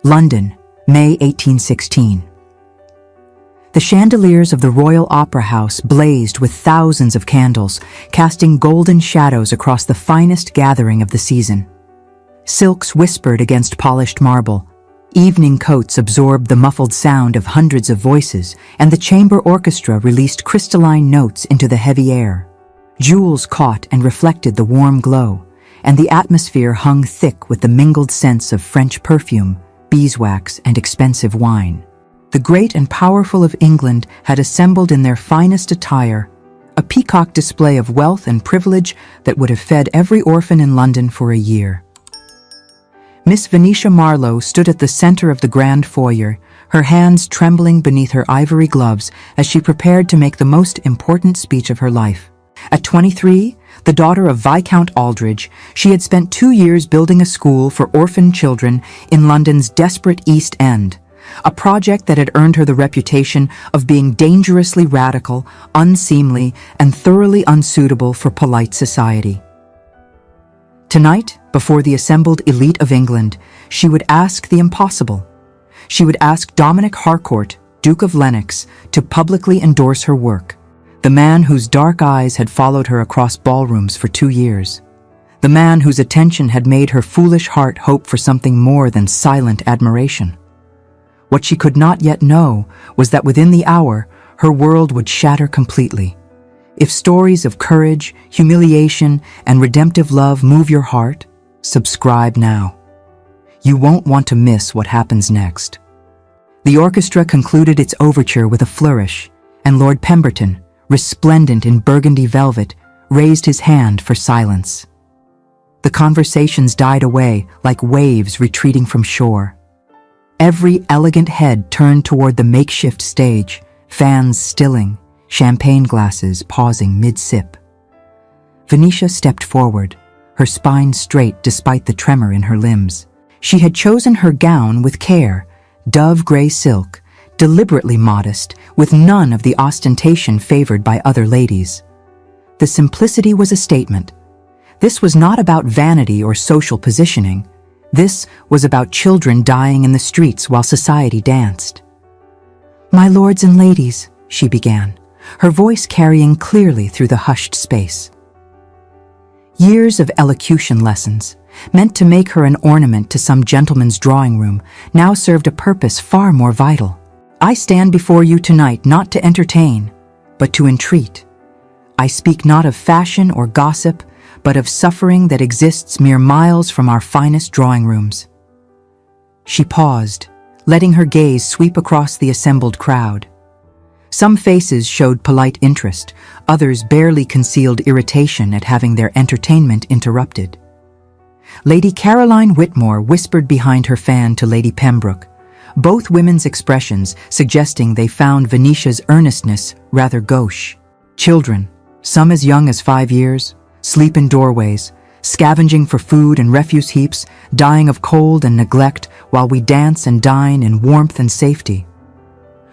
London, May 1816. The chandeliers of the Royal Opera House blazed with thousands of candles, casting golden shadows across the finest gathering of the season. Silks whispered against polished marble. Evening coats absorbed the muffled sound of hundreds of voices, and the chamber orchestra released crystalline notes into the heavy air. Jewels caught and reflected the warm glow, and the atmosphere hung thick with the mingled scents of French perfume, beeswax, and expensive wine. The great and powerful of England had assembled in their finest attire, a peacock display of wealth and privilege that would have fed every orphan in London for a year. Miss Venetia Marlowe stood at the center of the grand foyer, her hands trembling beneath her ivory gloves as she prepared to make the most important speech of her life. At 23, the daughter of Viscount Aldridge, she had spent 2 years building a school for orphan children in London's desperate East End, a project that had earned her the reputation of being dangerously radical, unseemly, and thoroughly unsuitable for polite society. Tonight, before the assembled elite of England, she would ask the impossible. She would ask Dominic Harcourt, Duke of Lennox, to publicly endorse her work, the man whose dark eyes had followed her across ballrooms for 2 years, the man whose attention had made her foolish heart hope for something more than silent admiration. What she could not yet know was that within the hour, her world would shatter completely. If stories of courage, humiliation, and redemptive love move your heart, subscribe now. You won't want to miss what happens next. The orchestra concluded its overture with a flourish, and Lord Pemberton, resplendent in burgundy velvet, raised his hand for silence. The conversations died away like waves retreating from shore. Every elegant head turned toward the makeshift stage, fans stilling, champagne glasses pausing mid-sip. Venetia stepped forward, her spine straight despite the tremor in her limbs. She had chosen her gown with care, dove-gray silk, deliberately modest, with none of the ostentation favored by other ladies. The simplicity was a statement. This was not about vanity or social positioning. This was about children dying in the streets while society danced. "My lords and ladies," she began, her voice carrying clearly through the hushed space. Years of elocution lessons, meant to make her an ornament to some gentleman's drawing room, now served a purpose far more vital. "I stand before you tonight not to entertain, but to entreat. I speak not of fashion or gossip, but of suffering that exists mere miles from our finest drawing rooms." She paused, letting her gaze sweep across the assembled crowd. Some faces showed polite interest, others barely concealed irritation at having their entertainment interrupted. Lady Caroline Whitmore whispered behind her fan to Lady Pembroke, both women's expressions suggesting they found Venetia's earnestness rather gauche. Children, some as young as 5 years, sleep in doorways, scavenging for food and refuse heaps, dying of cold and neglect while we dance and dine in warmth and safety.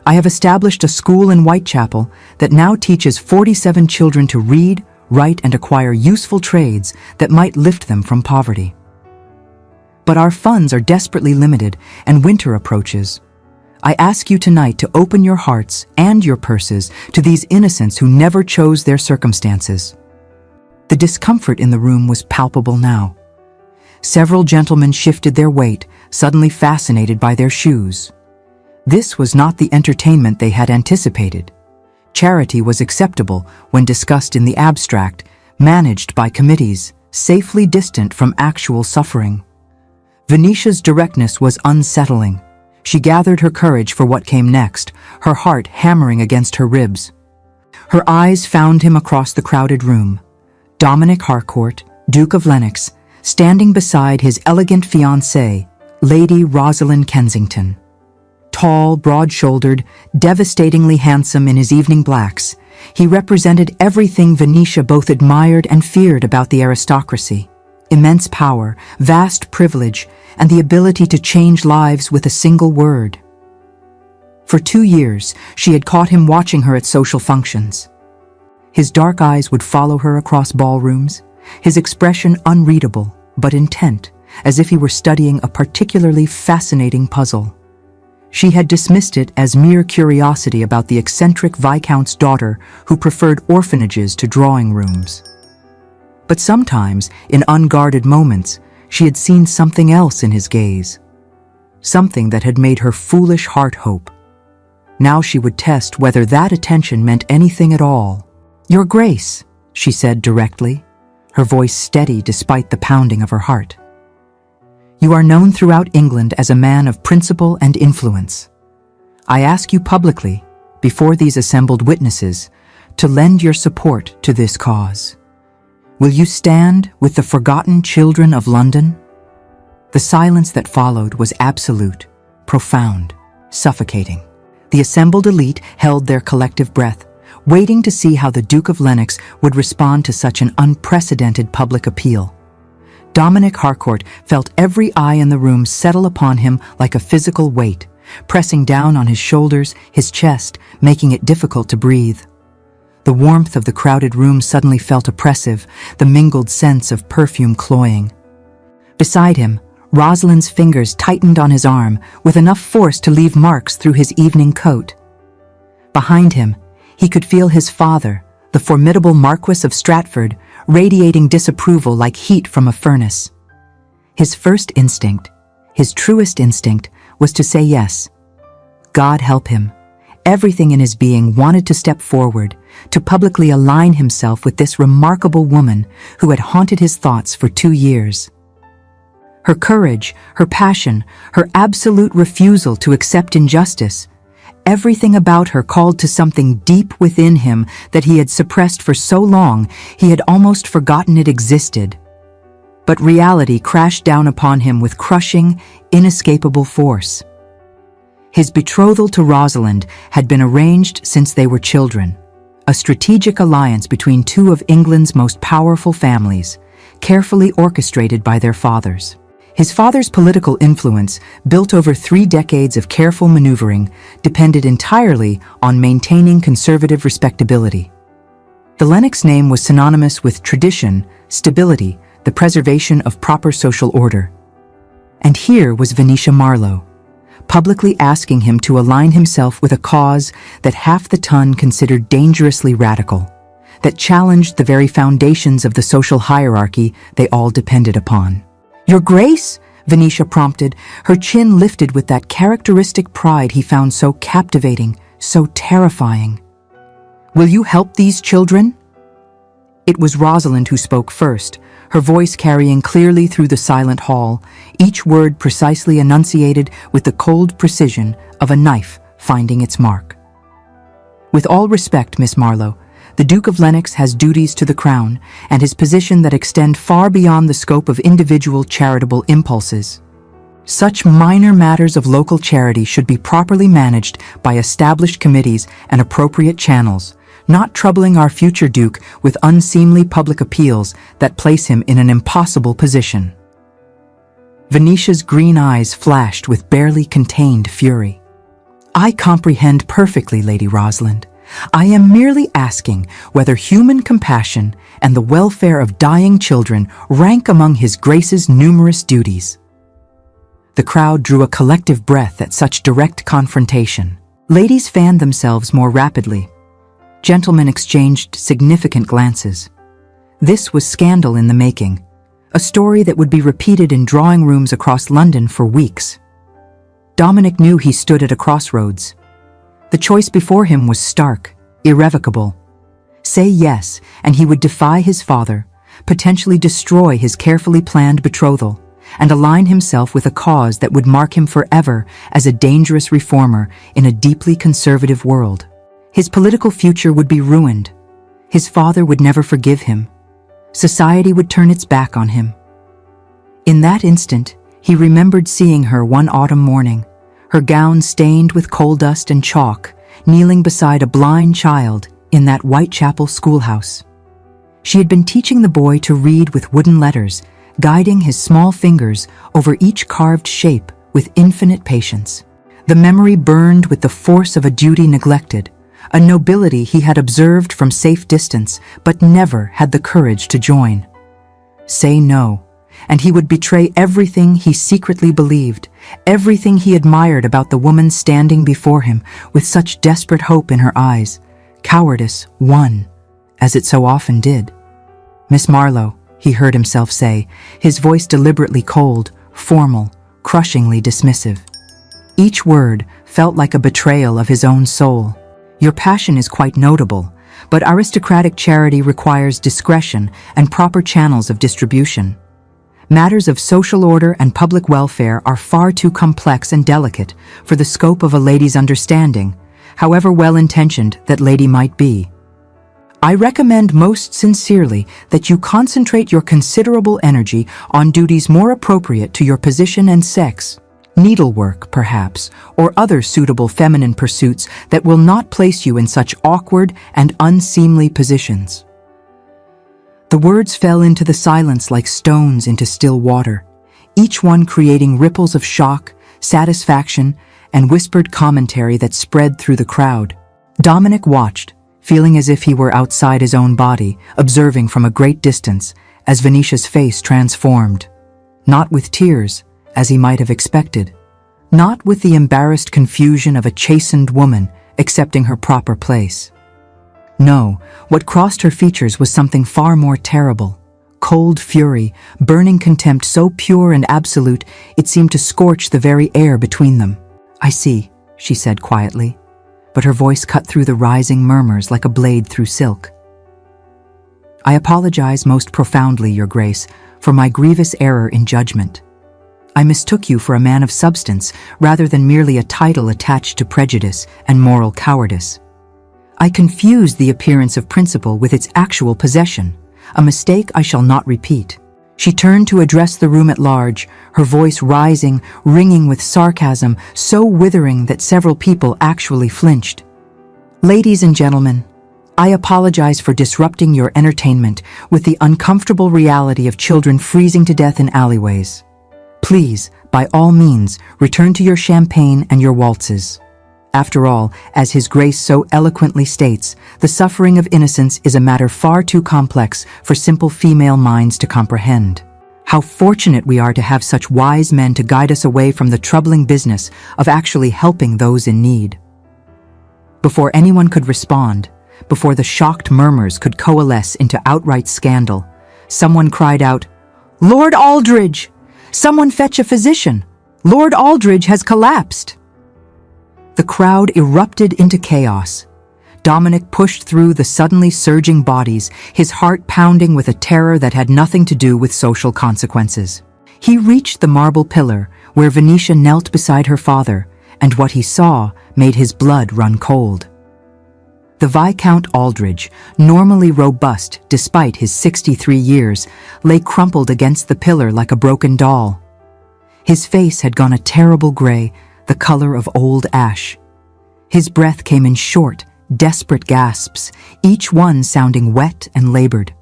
I have established a school in Whitechapel that now teaches 47 children to read, write, and acquire useful trades that might lift them from poverty. But our funds are desperately limited, and winter approaches. I ask you tonight to open your hearts and your purses to these innocents who never chose their circumstances. The discomfort in the room was palpable now. Several gentlemen shifted their weight, suddenly fascinated by their shoes. This was not the entertainment they had anticipated. Charity was acceptable when discussed in the abstract, managed by committees, safely distant from actual suffering. Venetia's directness was unsettling. She gathered her courage for what came next, her heart hammering against her ribs. Her eyes found him across the crowded room. Dominic Harcourt, Duke of Lennox, standing beside his elegant fiancée, Lady Rosalind Kensington. Tall, broad-shouldered, devastatingly handsome in his evening blacks, he represented everything Venetia both admired and feared about the aristocracy: immense power, vast privilege, and the ability to change lives with a single word. For 2 years, she had caught him watching her at social functions. His dark eyes would follow her across ballrooms, his expression unreadable but intent, as if he were studying a particularly fascinating puzzle. She had dismissed it as mere curiosity about the eccentric Viscount's daughter who preferred orphanages to drawing rooms. But sometimes, in unguarded moments, she had seen something else in his gaze. Something that had made her foolish heart hope. Now she would test whether that attention meant anything at all. "Your Grace," she said directly, her voice steady despite the pounding of her heart. "You are known throughout England as a man of principle and influence. I ask you publicly, before these assembled witnesses, to lend your support to this cause. Will you stand with the forgotten children of London?" The silence that followed was absolute, profound, suffocating. The assembled elite held their collective breath, waiting to see how the Duke of Lennox would respond to such an unprecedented public appeal. Dominic Harcourt felt every eye in the room settle upon him like a physical weight, pressing down on his shoulders, his chest, making it difficult to breathe. The warmth of the crowded room suddenly felt oppressive, the mingled sense of perfume cloying. Beside him, Rosalind's fingers tightened on his arm with enough force to leave marks through his evening coat. Behind him, he could feel his father, the formidable Marquis of Stratford, radiating disapproval like heat from a furnace. His first instinct, his truest instinct, was to say yes. God help him. Everything in his being wanted to step forward, to publicly align himself with this remarkable woman who had haunted his thoughts for 2 years. Her courage, her passion, her absolute refusal to accept injustice, everything about her called to something deep within him that he had suppressed for so long he had almost forgotten it existed. But reality crashed down upon him with crushing, inescapable force. His betrothal to Rosalind had been arranged since they were children, a strategic alliance between two of England's most powerful families, carefully orchestrated by their fathers. His father's political influence, built over 3 decades of careful maneuvering, depended entirely on maintaining conservative respectability. The Lennox name was synonymous with tradition, stability, the preservation of proper social order. And here was Venetia Marlowe, publicly asking him to align himself with a cause that half the ton considered dangerously radical, that challenged the very foundations of the social hierarchy they all depended upon. "Your Grace," Venetia prompted, her chin lifted with that characteristic pride he found so captivating, so terrifying. "Will you help these children?" It was Rosalind who spoke first, her voice carrying clearly through the silent hall, each word precisely enunciated with the cold precision of a knife finding its mark. "With all respect, Miss Marlowe, the Duke of Lennox has duties to the Crown and his position that extend far beyond the scope of individual charitable impulses. Such minor matters of local charity should be properly managed by established committees and appropriate channels, not troubling our future Duke with unseemly public appeals that place him in an impossible position." Venetia's green eyes flashed with barely contained fury. "I comprehend perfectly, Lady Rosalind. I am merely asking whether human compassion and the welfare of dying children rank among His Grace's numerous duties." The crowd drew a collective breath at such direct confrontation. Ladies fanned themselves more rapidly. Gentlemen exchanged significant glances. This was scandal in the making, a story that would be repeated in drawing rooms across London for weeks. Dominic knew he stood at a crossroads. The choice before him was stark, irrevocable. Say yes, and he would defy his father, potentially destroy his carefully planned betrothal, and align himself with a cause that would mark him forever as a dangerous reformer in a deeply conservative world. His political future would be ruined. His father would never forgive him. Society would turn its back on him. In that instant, he remembered seeing her one autumn morning, her gown stained with coal dust and chalk, kneeling beside a blind child in that Whitechapel schoolhouse. She had been teaching the boy to read with wooden letters, guiding his small fingers over each carved shape with infinite patience. The memory burned with the force of a duty neglected, a nobility he had observed from safe distance but never had the courage to join. Say no. and he would betray everything he secretly believed, everything he admired about the woman standing before him with such desperate hope in her eyes. Cowardice won, as it so often did. "Miss Marlowe," he heard himself say, his voice deliberately cold, formal, crushingly dismissive. Each word felt like a betrayal of his own soul. "Your passion is quite notable, but aristocratic charity requires discretion and proper channels of distribution. Matters of social order and public welfare are far too complex and delicate for the scope of a lady's understanding, however well-intentioned that lady might be. I recommend most sincerely that you concentrate your considerable energy on duties more appropriate to your position and sex. Needlework, perhaps, or other suitable feminine pursuits that will not place you in such awkward and unseemly positions." The words fell into the silence like stones into still water, each one creating ripples of shock, satisfaction, and whispered commentary that spread through the crowd. Dominic watched, feeling as if he were outside his own body, observing from a great distance, as Venetia's face transformed. Not with tears, as he might have expected. Not with the embarrassed confusion of a chastened woman accepting her proper place. No, what crossed her features was something far more terrible. Cold fury, burning contempt so pure and absolute it seemed to scorch the very air between them. "I see," she said quietly, but her voice cut through the rising murmurs like a blade through silk. "I apologize most profoundly, Your Grace, for my grievous error in judgment. I mistook you for a man of substance rather than merely a title attached to prejudice and moral cowardice. I confused the appearance of principle with its actual possession, a mistake I shall not repeat." She turned to address the room at large, her voice rising, ringing with sarcasm, so withering that several people actually flinched. "Ladies and gentlemen, I apologize for disrupting your entertainment with the uncomfortable reality of children freezing to death in alleyways. Please, by all means, return to your champagne and your waltzes. After all, as His Grace so eloquently states, the suffering of innocence is a matter far too complex for simple female minds to comprehend. How fortunate we are to have such wise men to guide us away from the troubling business of actually helping those in need." Before anyone could respond, before the shocked murmurs could coalesce into outright scandal, someone cried out, "Lord Aldridge! Someone fetch a physician! Lord Aldridge has collapsed!" The crowd erupted into chaos. Dominic pushed through the suddenly surging bodies, his heart pounding with a terror that had nothing to do with social consequences. He reached the marble pillar where Venetia knelt beside her father, and what he saw made his blood run cold. The Viscount Aldridge, normally robust despite his 63 years, lay crumpled against the pillar like a broken doll. His face had gone a terrible gray, the color of old ash. His breath came in short, desperate gasps, each one sounding wet and labored.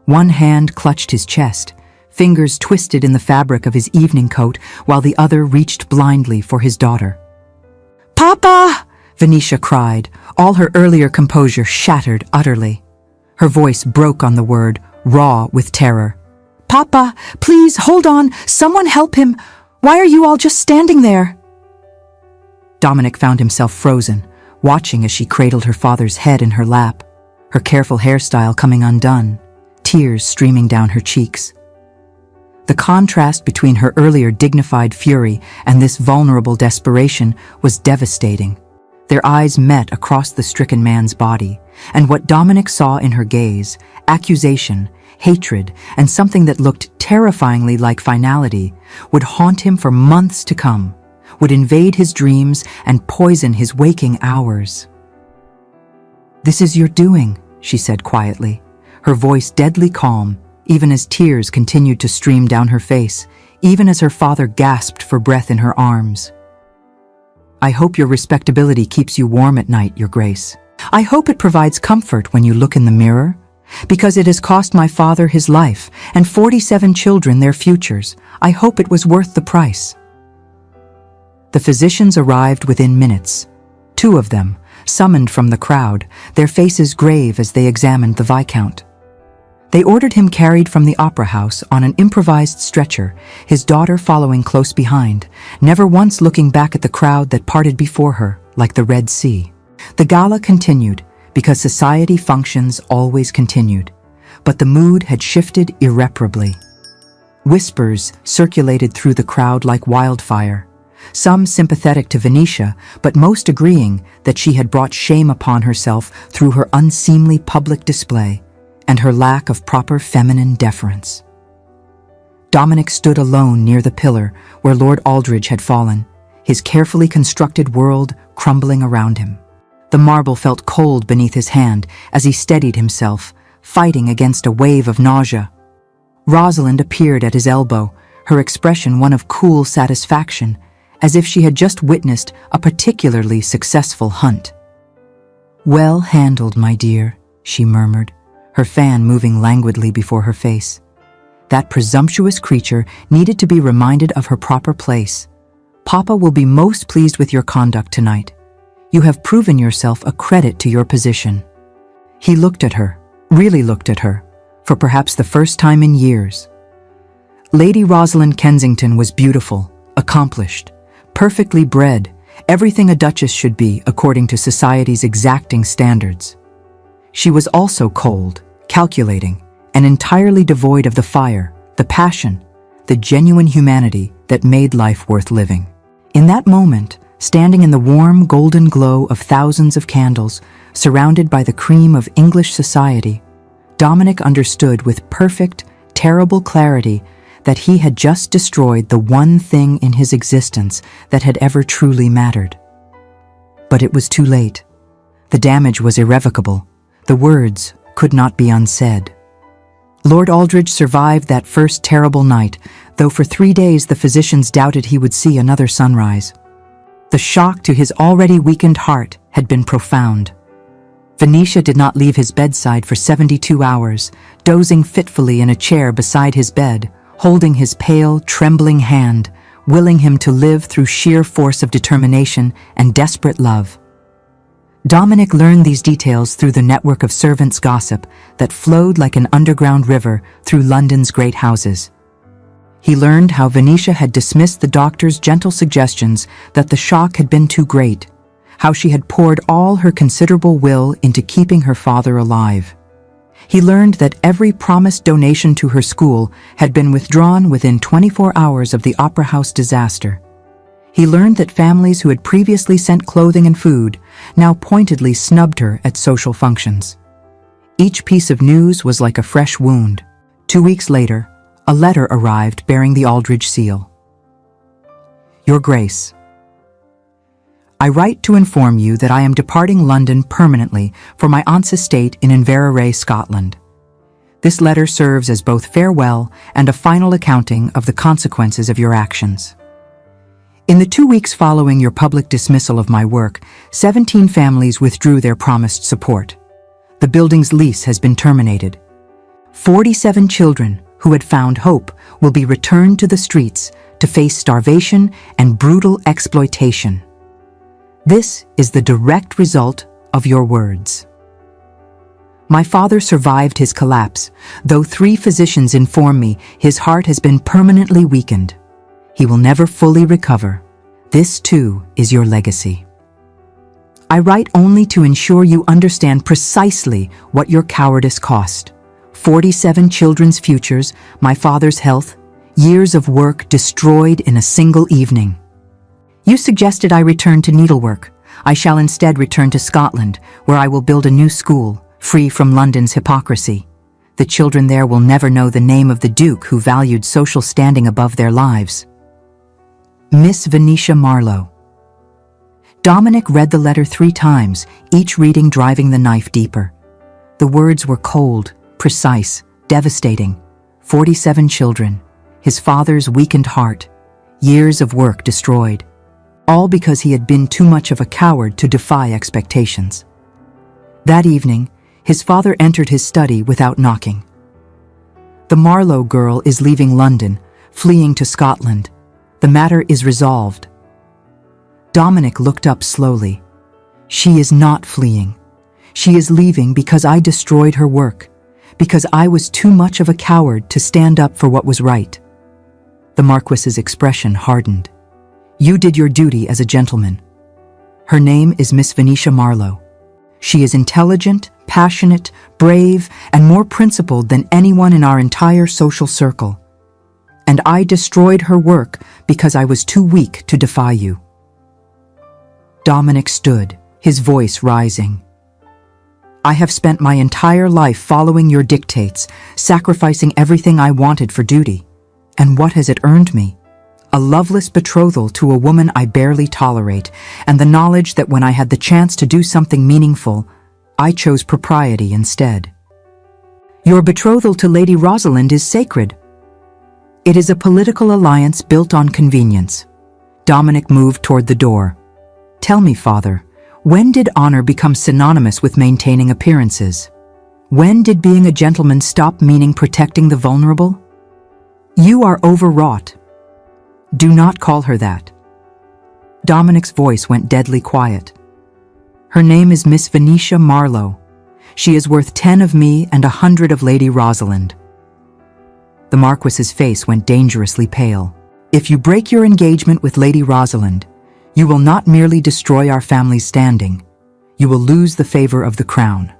One hand clutched his chest, fingers twisted in the fabric of his evening coat, while the other reached blindly for his daughter. "Papa!" Venetia cried, all her earlier composure shattered utterly. Her voice broke on the word, raw with terror. "Papa, please, hold on! Someone help him! Why are you all just standing there?" Dominic found himself frozen, watching as she cradled her father's head in her lap, her careful hairstyle coming undone, tears streaming down her cheeks. The contrast between her earlier dignified fury and this vulnerable desperation was devastating. Their eyes met across the stricken man's body, and what Dominic saw in her gaze, accusation, hatred, and something that looked terrifyingly like finality, would haunt him for months to come, would invade his dreams and poison his waking hours. "This is your doing," she said quietly, her voice deadly calm, even as tears continued to stream down her face, even as her father gasped for breath in her arms. "I hope your respectability keeps you warm at night, Your Grace. I hope it provides comfort when you look in the mirror, because it has cost my father his life and 47 children their futures. I hope it was worth the price." The physicians arrived within minutes, 2 of them, summoned from the crowd, their faces grave as they examined the Viscount. They ordered him carried from the opera house on an improvised stretcher, his daughter following close behind, never once looking back at the crowd that parted before her, like the Red Sea. The gala continued, because society functions always continued, but the mood had shifted irreparably. Whispers circulated through the crowd like wildfire, some sympathetic to Venetia, but most agreeing that she had brought shame upon herself through her unseemly public display and her lack of proper feminine deference. Dominic stood alone near the pillar where Lord Aldridge had fallen, his carefully constructed world crumbling around him. The marble felt cold beneath his hand as he steadied himself, fighting against a wave of nausea. Rosalind appeared at his elbow, her expression one of cool satisfaction, as if she had just witnessed a particularly successful hunt. "Well handled, my dear," she murmured, her fan moving languidly before her face. That presumptuous creature needed to be reminded of her proper place. "Papa will be most pleased with your conduct tonight. You have proven yourself a credit to your position." He looked at her, really looked at her, for perhaps the first time in years. Lady Rosalind Kensington was beautiful, accomplished, perfectly bred, everything a duchess should be according to society's exacting standards. She was also cold, calculating, and entirely devoid of the fire, the passion, the genuine humanity that made life worth living. In that moment, standing in the warm golden glow of thousands of candles, surrounded by the cream of English society, Dominic understood with perfect, terrible clarity that he had just destroyed the one thing in his existence that had ever truly mattered. But it was too late. The damage was irrevocable. The words could not be unsaid. Lord Aldridge survived that first terrible night, though for 3 days the physicians doubted he would see another sunrise. The shock to his already weakened heart had been profound. Venetia did not leave his bedside for 72 hours, dozing fitfully in a chair beside his bed, holding his pale, trembling hand, willing him to live through sheer force of determination and desperate love. Dominic learned these details through the network of servants' gossip that flowed like an underground river through London's great houses. He learned how Venetia had dismissed the doctor's gentle suggestions that the shock had been too great, how she had poured all her considerable will into keeping her father alive. He learned that every promised donation to her school had been withdrawn within 24 hours of the Opera House disaster. He learned that families who had previously sent clothing and food now pointedly snubbed her at social functions. Each piece of news was like a fresh wound. 2 weeks later, a letter arrived bearing the Aldridge seal. "Your Grace, I write to inform you that I am departing London permanently for my aunt's estate in Inverary, Scotland. This letter serves as both farewell and a final accounting of the consequences of your actions. In the 2 weeks following your public dismissal of my work, 17 families withdrew their promised support. The building's lease has been terminated. 47 children who had found hope will be returned to the streets to face starvation and brutal exploitation. This is the direct result of your words. My father survived his collapse, though 3 physicians inform me his heart has been permanently weakened. He will never fully recover. This, too, is your legacy. I write only to ensure you understand precisely what your cowardice cost. 47 children's futures, my father's health, years of work destroyed in a single evening. You suggested I return to needlework. I shall instead return to Scotland, where I will build a new school, free from London's hypocrisy. The children there will never know the name of the Duke who valued social standing above their lives. Miss Venetia Marlowe." Dominic read the letter 3 times, each reading driving the knife deeper. The words were cold, precise, devastating. 47 children, his father's weakened heart, years of work destroyed. All because he had been too much of a coward to defy expectations. That evening, his father entered his study without knocking. "The Marlowe girl is leaving London, fleeing to Scotland. The matter is resolved." Dominic looked up slowly. "She is not fleeing. She is leaving because I destroyed her work, because I was too much of a coward to stand up for what was right. The Marquis's expression hardened. You did your duty as a gentleman. Her name is Miss Venetia Marlowe. She is intelligent, passionate, brave, and more principled than anyone in our entire social circle. And I destroyed her work because I was too weak to defy you. Dominic stood, his voice rising. I have spent my entire life following your dictates, sacrificing everything I wanted for duty. And what has it earned me? A loveless betrothal to a woman I barely tolerate, and the knowledge that when I had the chance to do something meaningful, I chose propriety instead. Your betrothal to Lady Rosalind is sacred. It is a political alliance built on convenience. Dominic moved toward the door. Tell me, Father, when did honor become synonymous with maintaining appearances? When did being a gentleman stop meaning protecting the vulnerable? You are overwrought. Do not call her that. Dominic's voice went deadly quiet. Her name is Miss Venetia Marlowe. She is worth 10 of me and 100 of Lady Rosalind. The Marquis's face went dangerously pale. If you break your engagement with Lady Rosalind, you will not merely destroy our family's standing, you will lose the favor of the crown.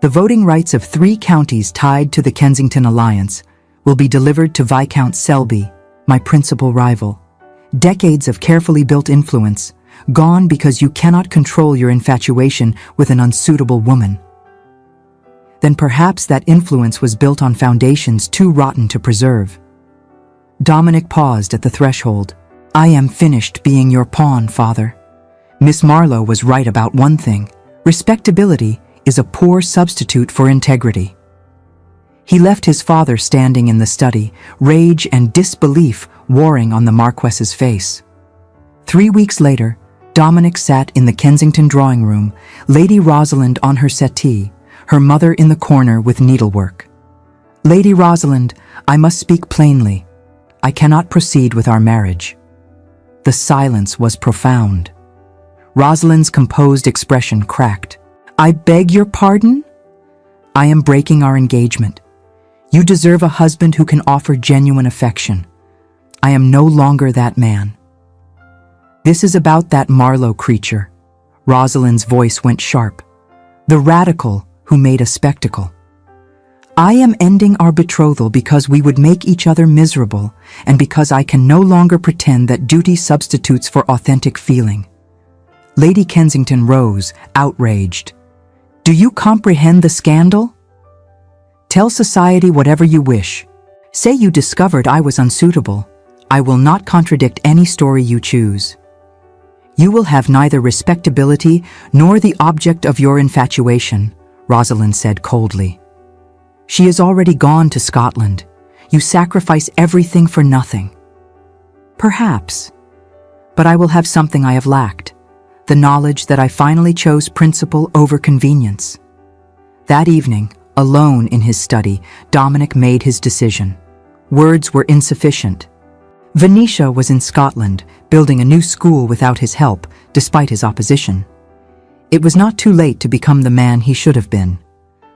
The voting rights of 3 counties tied to the Kensington alliance will be delivered to Viscount Selby, my principal rival. Decades of carefully built influence, gone because you cannot control your infatuation with an unsuitable woman. Then perhaps that influence was built on foundations too rotten to preserve. Dominic paused at the threshold. I am finished being your pawn, Father. Miss Marlowe was right about one thing. Respectability is a poor substitute for integrity. He left his father standing in the study, rage and disbelief warring on the Marquis's face. 3 weeks later, Dominic sat in the Kensington drawing room, Lady Rosalind on her settee, her mother in the corner with needlework. Lady Rosalind, I must speak plainly. I cannot proceed with our marriage. The silence was profound. Rosalind's composed expression cracked. I beg your pardon? I am breaking our engagement. You deserve a husband who can offer genuine affection. I am no longer that man. This is about that Marlowe creature. Rosalind's voice went sharp. The radical who made a spectacle. I am ending our betrothal because we would make each other miserable and because I can no longer pretend that duty substitutes for authentic feeling. Lady Kensington rose, outraged. Do you comprehend the scandal? Tell society whatever you wish. Say you discovered I was unsuitable. I will not contradict any story you choose. You will have neither respectability nor the object of your infatuation, Rosalind said coldly. She is already gone to Scotland. You sacrifice everything for nothing. Perhaps. But I will have something I have lacked. The knowledge that I finally chose principle over convenience. That evening, alone in his study, Dominic made his decision. Words were insufficient. Venetia was in Scotland, building a new school without his help, despite his opposition. It was not too late to become the man he should have been.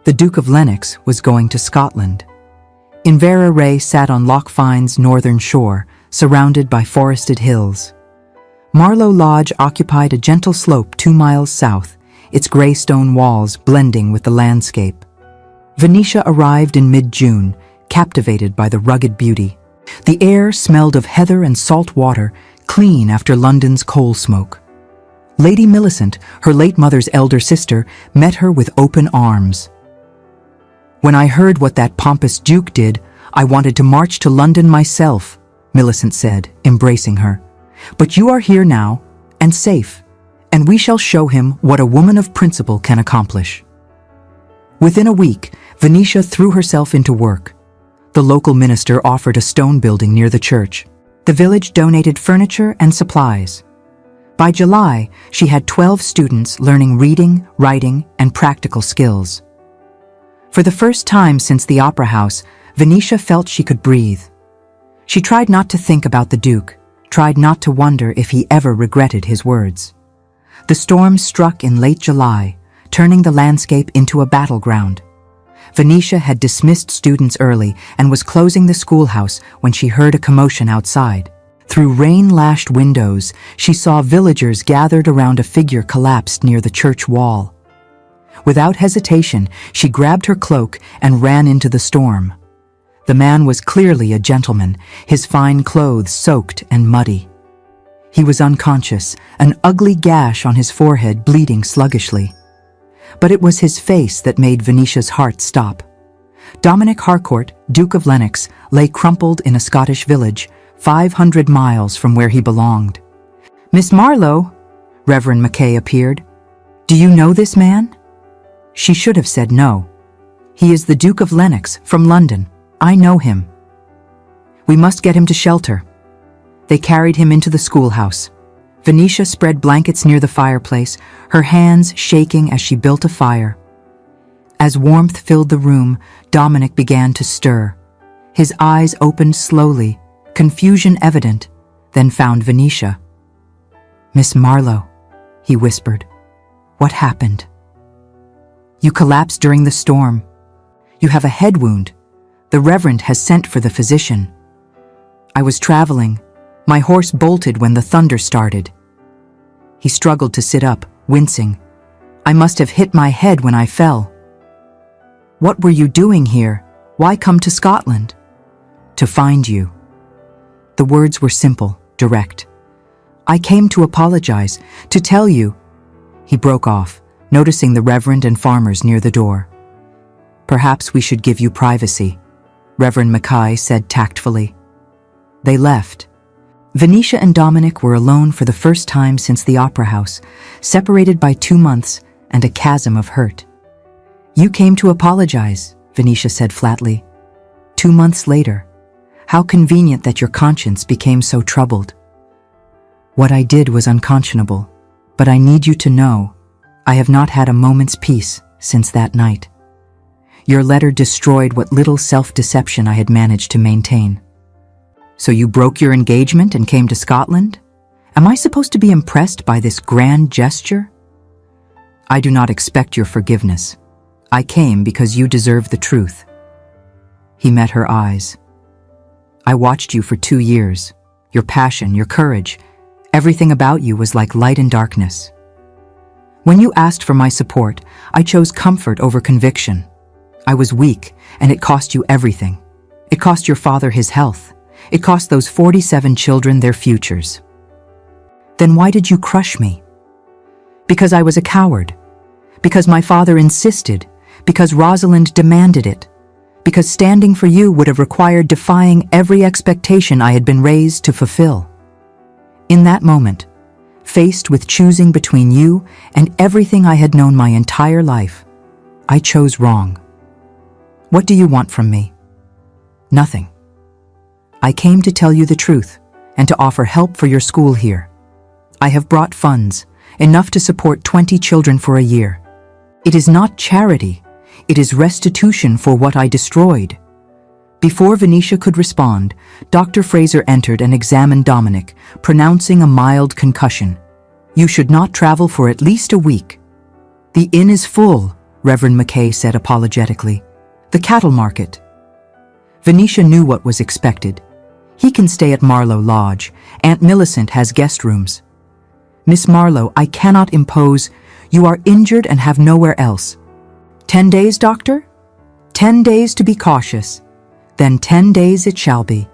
The Duke of Lennox was going to Scotland. Inverary sat on Loch Fyne's northern shore, surrounded by forested hills. Marlowe Lodge occupied a gentle slope 2 miles south, its grey stone walls blending with the landscape. Venetia arrived in mid-June, captivated by the rugged beauty. The air smelled of heather and salt water, clean after London's coal smoke. Lady Millicent, her late mother's elder sister, met her with open arms. When I heard what that pompous duke did, I wanted to march to London myself, Millicent said, embracing her. But you are here now, and safe, and we shall show him what a woman of principle can accomplish. Within a week, Venetia threw herself into work. The local minister offered a stone building near the church. The village donated furniture and supplies. By July, she had 12 students learning reading, writing, and practical skills. For the first time since the opera house, Venetia felt she could breathe. She tried not to think about the Duke, tried not to wonder if he ever regretted his words. The storm struck in late July, turning the landscape into a battleground. Venetia had dismissed students early and was closing the schoolhouse when she heard a commotion outside. Through rain-lashed windows, she saw villagers gathered around a figure collapsed near the church wall. Without hesitation, she grabbed her cloak and ran into the storm. The man was clearly a gentleman, his fine clothes soaked and muddy. He was unconscious, an ugly gash on his forehead bleeding sluggishly. But it was his face that made Venetia's heart stop. Dominic Harcourt, Duke of Lennox, lay crumpled in a Scottish village, 500 miles from where he belonged. "Miss Marlowe," Reverend Mackay appeared. "Do you know this man?" She should have said no. "He is the Duke of Lennox, from London. I know him." "We must get him to shelter." They carried him into the schoolhouse. Venetia spread blankets near the fireplace, her hands shaking as she built a fire. As warmth filled the room, Dominic began to stir. His eyes opened slowly, confusion evident, then found Venetia. "Miss Marlowe," he whispered. "What happened?" "You collapsed during the storm. You have a head wound. The Reverend has sent for the physician. I was traveling. My horse bolted when the thunder started." He struggled to sit up, wincing. "I must have hit my head when I fell." "What were you doing here? Why come to Scotland?" "To find you." The words were simple, direct. "I came to apologize, to tell you." He broke off, noticing the Reverend and farmers near the door. "Perhaps we should give you privacy," Reverend Mackay said tactfully. They left. Venetia and Dominic were alone for the first time since the opera house, separated by 2 months and a chasm of hurt. "You came to apologize," Venetia said flatly. 2 months later. How convenient that your conscience became so troubled. "What I did was unconscionable, but I need you to know, I have not had a moment's peace since that night. Your letter destroyed what little self-deception I had managed to maintain." "So you broke your engagement and came to Scotland? Am I supposed to be impressed by this grand gesture?" "I do not expect your forgiveness. I came because you deserve the truth." He met her eyes. "I watched you for 2 years. Your passion, your courage, everything about you was like light and darkness. When you asked for my support, I chose comfort over conviction. I was weak, and it cost you everything. It cost your father his health. It cost those 47 children their futures. Then why did you crush me?" "Because I was a coward. Because my father insisted. Because Rosalind demanded it. Because standing for you would have required defying every expectation I had been raised to fulfill. In that moment, faced with choosing between you and everything I had known my entire life, I chose wrong. What do you want from me?" "Nothing. I came to tell you the truth and to offer help for your school here. I have brought funds, enough to support 20 children for a year. It is not charity, it is restitution for what I destroyed." Before Venetia could respond, Dr. Fraser entered and examined Dominic, pronouncing a mild concussion. "You should not travel for at least a week." "The inn is full," Reverend Mackay said apologetically. "The cattle market." Venetia knew what was expected. "He can stay at Marlowe Lodge. Aunt Millicent has guest rooms." "Miss Marlowe, I cannot impose. You are injured and have nowhere else." 10 days, doctor?" 10 days to be cautious. Then 10 days it shall be."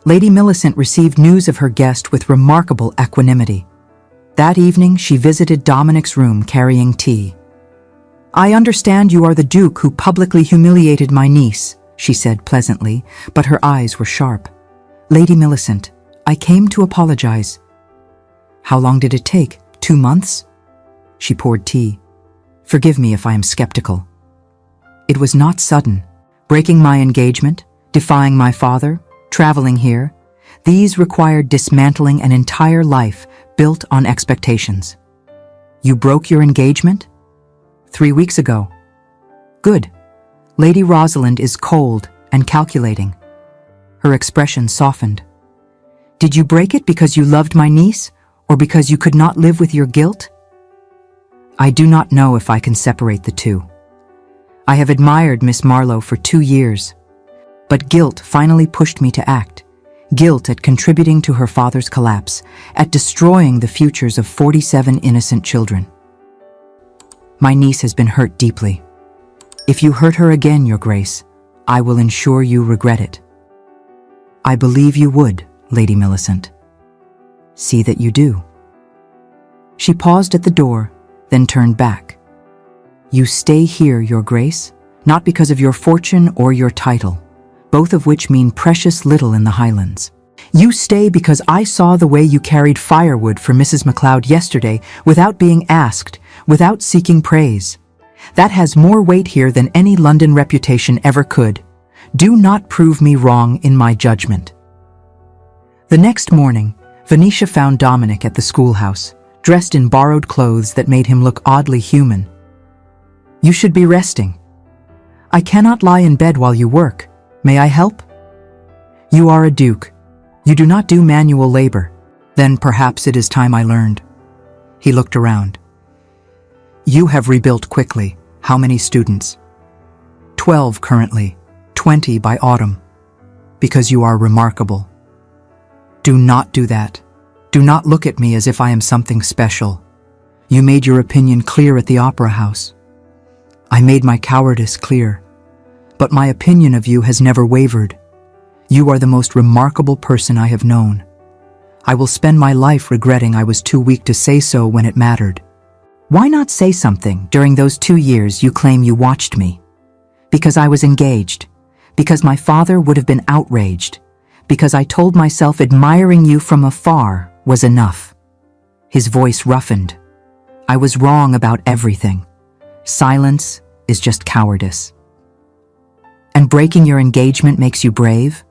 Lady Millicent received news of her guest with remarkable equanimity. That evening she visited Dominic's room carrying tea. "I understand you are the Duke who publicly humiliated my niece," she said pleasantly, but her eyes were sharp. "Lady Millicent, I came to apologize." "How long did it take? 2 months?" She poured tea. "Forgive me if I am skeptical. It was not sudden. Breaking my engagement, defying my father, traveling here, these required dismantling an entire life built on expectations." "You broke your engagement?" 3 weeks ago." "Good. Lady Rosalind is cold and calculating." Her expression softened. "Did you break it because you loved my niece, or because you could not live with your guilt?" "I do not know if I can separate the two. I have admired Miss Marlowe for 2 years. But guilt finally pushed me to act. Guilt at contributing to her father's collapse, at destroying the futures of 47 innocent children. My niece has been hurt deeply. If you hurt her again, Your Grace, I will ensure you regret it. I believe you would, Lady Millicent. See that you do. She paused at the door, then turned back. You stay here, Your Grace, not because of your fortune or your title, both of which mean precious little in the Highlands. You stay because I saw the way you carried firewood for Mrs. MacLeod yesterday without being asked, without seeking praise. That has more weight here than any London reputation ever could. Do not prove me wrong in my judgment. The next morning, Venetia found Dominic at the schoolhouse, dressed in borrowed clothes that made him look oddly human. You should be resting. I cannot lie in bed while you work. May I help? You are a duke. You do not do manual labor. Then perhaps it is time I learned. He looked around. You have rebuilt quickly. How many students? 12 currently, 20 by autumn. Because you are remarkable. Do not do that. Do not look at me as if I am something special. You made your opinion clear at the Opera House. I made my cowardice clear. But my opinion of you has never wavered. You are the most remarkable person I have known. I will spend my life regretting I was too weak to say so when it mattered. Why not say something during those 2 years you claim you watched me? Because I was engaged. Because my father would have been outraged. Because I told myself admiring you from afar was enough. His voice roughened. I was wrong about everything. Silence is just cowardice. And breaking your engagement makes you brave?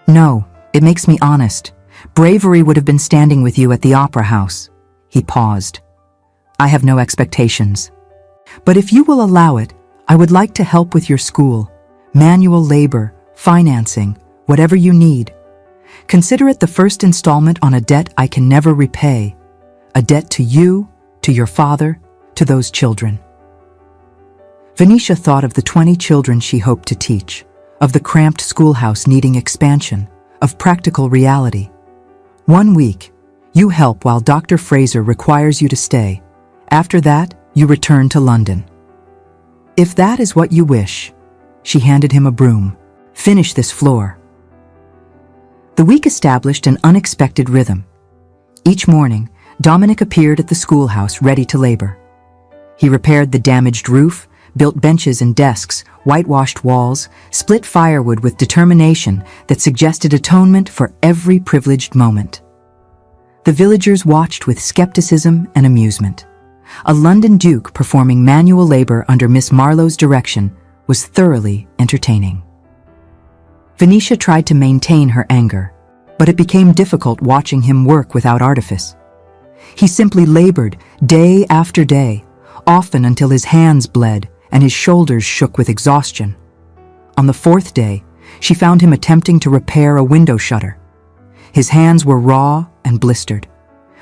No, it makes me honest. Bravery would have been standing with you at the Opera House. He paused. I have no expectations. But if you will allow it, I would like to help with your school, manual labor, financing, whatever you need. Consider it the first installment on a debt I can never repay. A debt to you, to your father, to those children. Venetia thought of the 20 children she hoped to teach, of the cramped schoolhouse needing expansion, of practical reality. 1 week, you help while Dr. Fraser requires you to stay. After that, you return to London. If that is what you wish, she handed him a broom. Finish this floor. The week established an unexpected rhythm. Each morning, Dominic appeared at the schoolhouse ready to labor. He repaired the damaged roof, built benches and desks, whitewashed walls, split firewood with determination that suggested atonement for every privileged moment. The villagers watched with skepticism and amusement. A London duke performing manual labor under Miss Marlowe's direction was thoroughly entertaining. Venetia tried to maintain her anger, but it became difficult watching him work without artifice. He simply labored day after day, often until his hands bled and his shoulders shook with exhaustion. On the 4th day, she found him attempting to repair a window shutter. His hands were raw and blistered.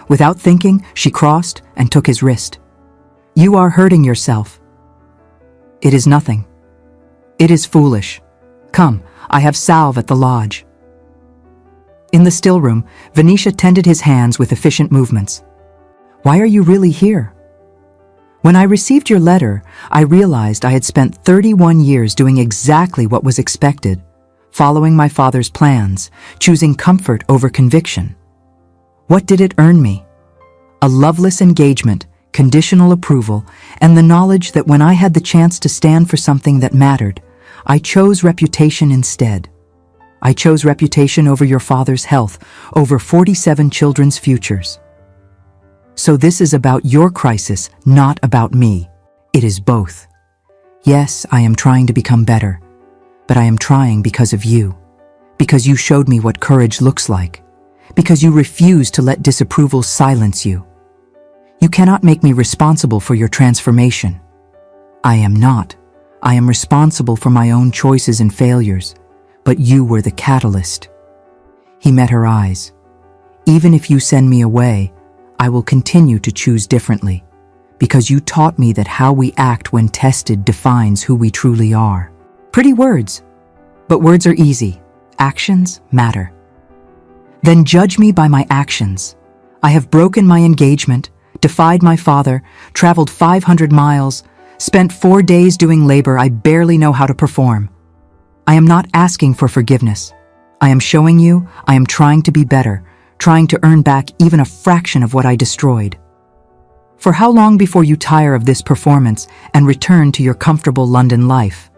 Without thinking, she crossed and took his wrist. You are hurting yourself. It is nothing. It is foolish. Come, I have salve at the lodge. In the still room, Venetia tended his hands with efficient movements. Why are you really here? When I received your letter, I realized I had spent 31 years doing exactly what was expected, following my father's plans, choosing comfort over conviction. What did it earn me? A loveless engagement, conditional approval, and the knowledge that when I had the chance to stand for something that mattered, I chose reputation instead. I chose reputation over your father's health, over 47 children's futures. So this is about your crisis, not about me. It is both. Yes, I am trying to become better, but I am trying because of you. Because you showed me what courage looks like. Because you refused to let disapproval silence you. You cannot make me responsible for your transformation. I am not. I am responsible for my own choices and failures, but you were the catalyst. He met her eyes. Even if you send me away, I will continue to choose differently, because you taught me that how we act when tested defines who we truly are. Pretty words, but words are easy. Actions matter. Then judge me by my actions. I have broken my engagement, defied my father, traveled 500 miles, spent 4 days doing labor I barely know how to perform. I am not asking for forgiveness. I am showing you I am trying to be better, trying to earn back even a fraction of what I destroyed. For how long before you tire of this performance and return to your comfortable London life?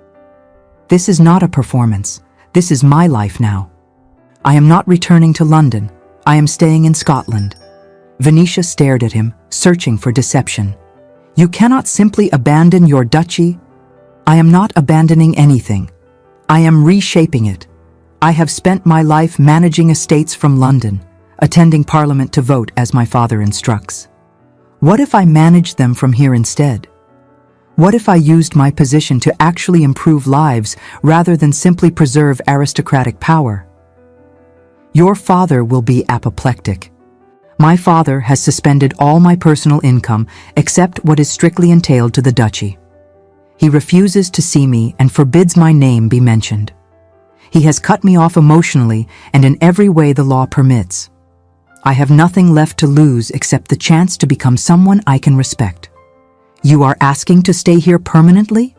This is not a performance. This is my life now. I am not returning to London. I am staying in Scotland. Venetia stared at him, searching for deception. You cannot simply abandon your duchy. I am not abandoning anything. I am reshaping it. I have spent my life managing estates from London, attending Parliament to vote as my father instructs. What if I managed them from here instead? What if I used my position to actually improve lives rather than simply preserve aristocratic power? Your father will be apoplectic. My father has suspended all my personal income except what is strictly entailed to the duchy. He refuses to see me and forbids my name be mentioned. He has cut me off emotionally and in every way the law permits. I have nothing left to lose except the chance to become someone I can respect. You are asking to stay here permanently?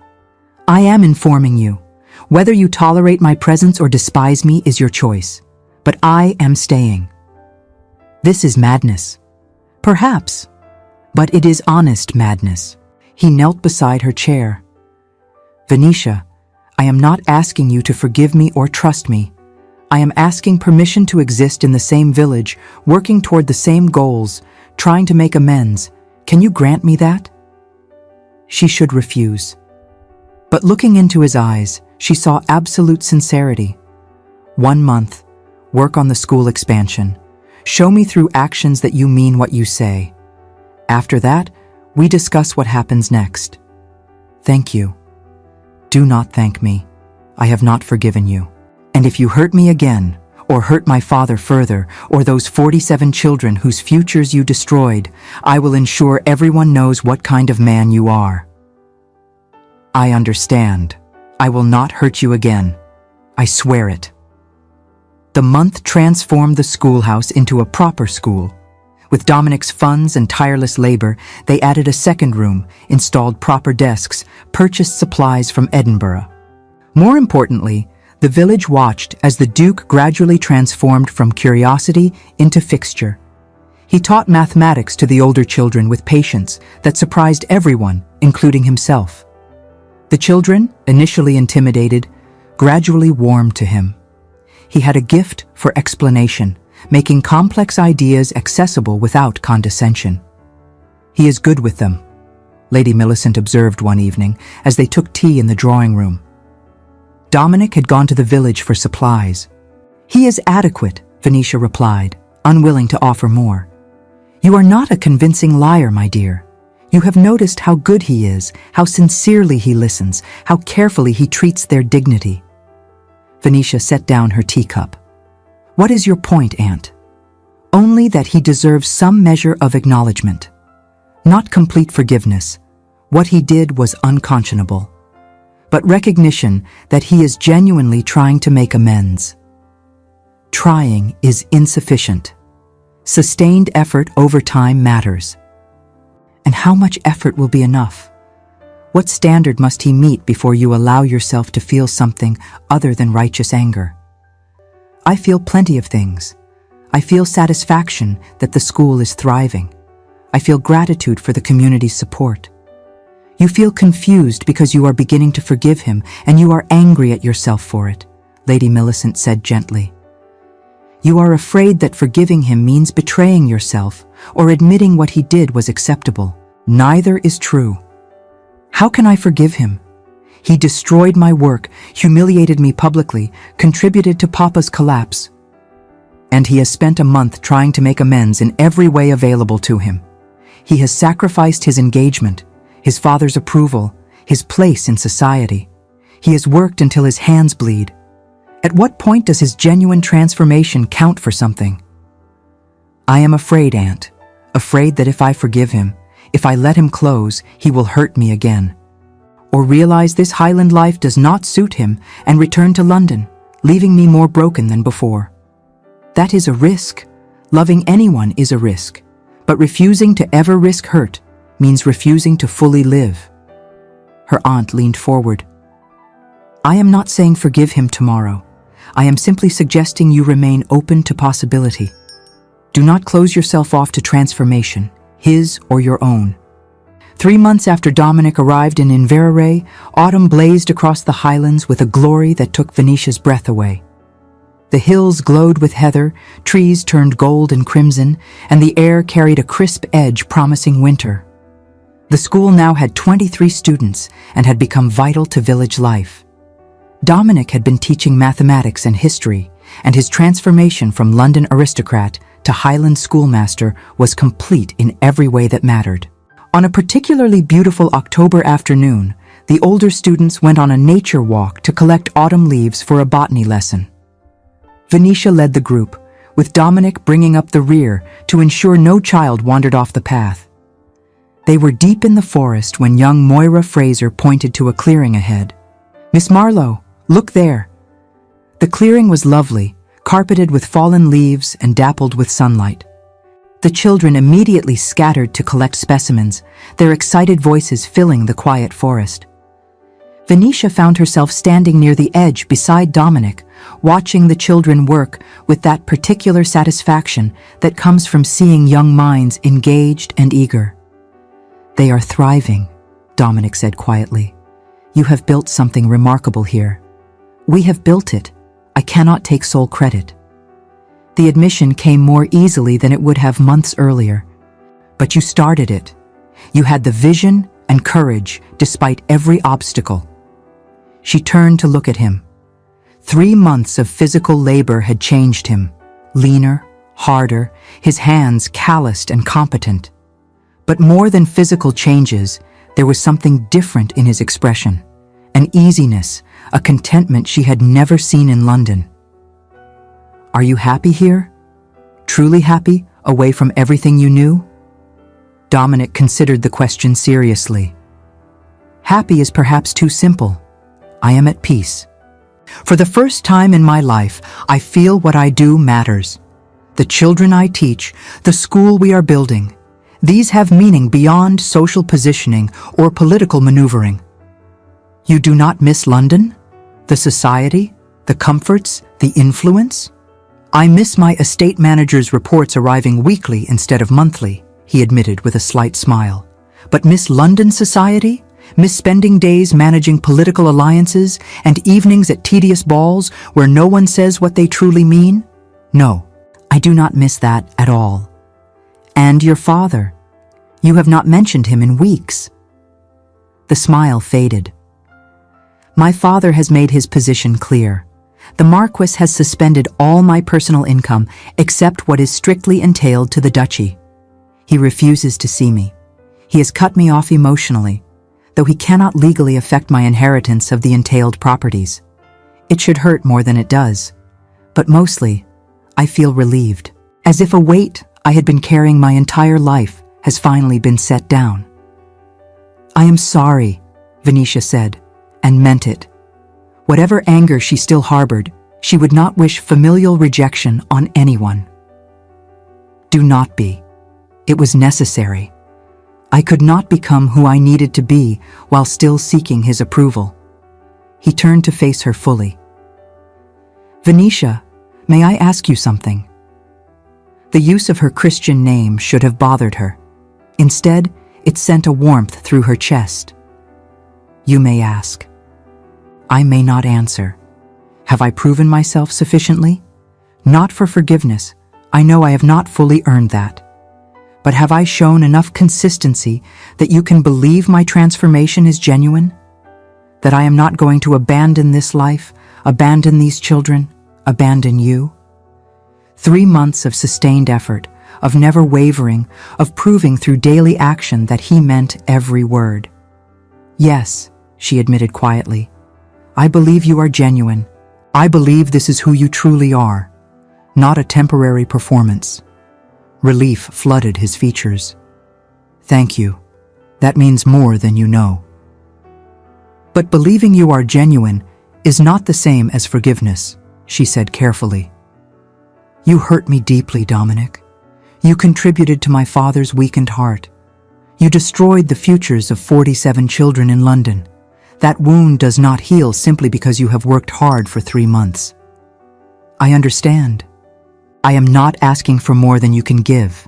I am informing you. Whether you tolerate my presence or despise me is your choice. But I am staying. This is madness. Perhaps. But it is honest madness. He knelt beside her chair. Venetia, I am not asking you to forgive me or trust me. I am asking permission to exist in the same village, working toward the same goals, trying to make amends. Can you grant me that? She should refuse. But looking into his eyes, she saw absolute sincerity. 1 month, work on the school expansion. Show me through actions that you mean what you say. After that, we discuss what happens next. Thank you. Do not thank me. I have not forgiven you. And if you hurt me again, or hurt my father further, or those 47 children whose futures you destroyed, I will ensure everyone knows what kind of man you are. I understand. I will not hurt you again. I swear it. The month transformed the schoolhouse into a proper school. With Dominic's funds and tireless labor, they added a second room, installed proper desks, purchased supplies from Edinburgh. More importantly, the village watched as the Duke gradually transformed from curiosity into fixture. He taught mathematics to the older children with patience that surprised everyone, including himself. The children, initially intimidated, gradually warmed to him. He had a gift for explanation, making complex ideas accessible without condescension. He is good with them, Lady Millicent observed one evening as they took tea in the drawing room. Dominic had gone to the village for supplies. He is adequate, Venetia replied, unwilling to offer more. You are not a convincing liar, my dear. You have noticed how good he is, how sincerely he listens, how carefully he treats their dignity. Venetia set down her teacup. What is your point, Aunt? Only that he deserves some measure of acknowledgement. Not complete forgiveness. What he did was unconscionable. But recognition that he is genuinely trying to make amends. Trying is insufficient. Sustained effort over time matters. And how much effort will be enough? What standard must he meet before you allow yourself to feel something other than righteous anger? I feel plenty of things. I feel satisfaction that the school is thriving. I feel gratitude for the community's support. You feel confused because you are beginning to forgive him and you are angry at yourself for it, Lady Millicent said gently. You are afraid that forgiving him means betraying yourself or admitting what he did was acceptable. Neither is true. How can I forgive him? He destroyed my work, humiliated me publicly, contributed to Papa's collapse. And he has spent a month trying to make amends in every way available to him. He has sacrificed his engagement, his father's approval, his place in society. He has worked until his hands bleed. At what point does his genuine transformation count for something? I am afraid, Aunt, afraid that if I forgive him, if I let him close, he will hurt me again. Or realize this Highland life does not suit him and return to London, leaving me more broken than before. That is a risk. Loving anyone is a risk. But refusing to ever risk hurt means refusing to fully live. Her aunt leaned forward. I am not saying forgive him tomorrow. I am simply suggesting you remain open to possibility. Do not close yourself off to transformation, his or your own. 3 months after Dominic arrived in Inverary, autumn blazed across the highlands with a glory that took Venetia's breath away. The hills glowed with heather, trees turned gold and crimson, and the air carried a crisp edge promising winter. The school now had 23 students and had become vital to village life. Dominic had been teaching mathematics and history, and his transformation from London aristocrat to Highland schoolmaster was complete in every way that mattered. On a particularly beautiful October afternoon, the older students went on a nature walk to collect autumn leaves for a botany lesson. Venetia led the group, with Dominic bringing up the rear to ensure no child wandered off the path. They were deep in the forest when young Moira Fraser pointed to a clearing ahead. "Miss Marlowe, look there." The clearing was lovely, carpeted with fallen leaves and dappled with sunlight. The children immediately scattered to collect specimens, their excited voices filling the quiet forest. Venetia found herself standing near the edge beside Dominic, watching the children work with that particular satisfaction that comes from seeing young minds engaged and eager. "They are thriving," Dominic said quietly. "You have built something remarkable here." "We have built it. I cannot take sole credit." The admission came more easily than it would have months earlier. "But you started it. You had the vision and courage despite every obstacle." She turned to look at him. 3 months of physical labor had changed him. Leaner, harder, his hands calloused and competent. But more than physical changes, there was something different in his expression. An easiness, a contentment she had never seen in London. "Are you happy here? Truly happy, away from everything you knew?" Dominic considered the question seriously. "Happy is perhaps too simple. I am at peace. For the first time in my life, I feel what I do matters. The children I teach, the school we are building, these have meaning beyond social positioning or political maneuvering." "You do not miss London? The society? The comforts? The influence?" "I miss my estate manager's reports arriving weekly instead of monthly," he admitted with a slight smile. "But miss London society? Miss spending days managing political alliances and evenings at tedious balls where no one says what they truly mean? No, I do not miss that at all." "And your father? You have not mentioned him in weeks." The smile faded. "My father has made his position clear. The Marquis has suspended all my personal income except what is strictly entailed to the duchy. He refuses to see me. He has cut me off emotionally, though he cannot legally affect my inheritance of the entailed properties. It should hurt more than it does, but mostly, I feel relieved, as if a weight I had been carrying my entire life has finally been set down." "I am sorry," Venetia said, and meant it. Whatever anger she still harbored, she would not wish familial rejection on anyone. "Do not be. It was necessary. I could not become who I needed to be while still seeking his approval." He turned to face her fully. "Venetia, may I ask you something?" The use of her Christian name should have bothered her. Instead, it sent a warmth through her chest. "You may ask." "I may not answer. Have I proven myself sufficiently? Not for forgiveness. I know I have not fully earned that. But have I shown enough consistency that you can believe my transformation is genuine? That I am not going to abandon this life, abandon these children, abandon you?" 3 months of sustained effort, of never wavering, of proving through daily action that he meant every word. "Yes," she admitted quietly. "I believe you are genuine. I believe this is who you truly are, not a temporary performance." Relief flooded his features. Thank you. That means more than you know. But believing you are genuine is not the same as forgiveness, she said carefully. You hurt me deeply, Dominic. You contributed to my father's weakened heart. You destroyed the futures of 47 children in London. That wound does not heal simply because you have worked hard for 3 months. I understand. I am not asking for more than you can give.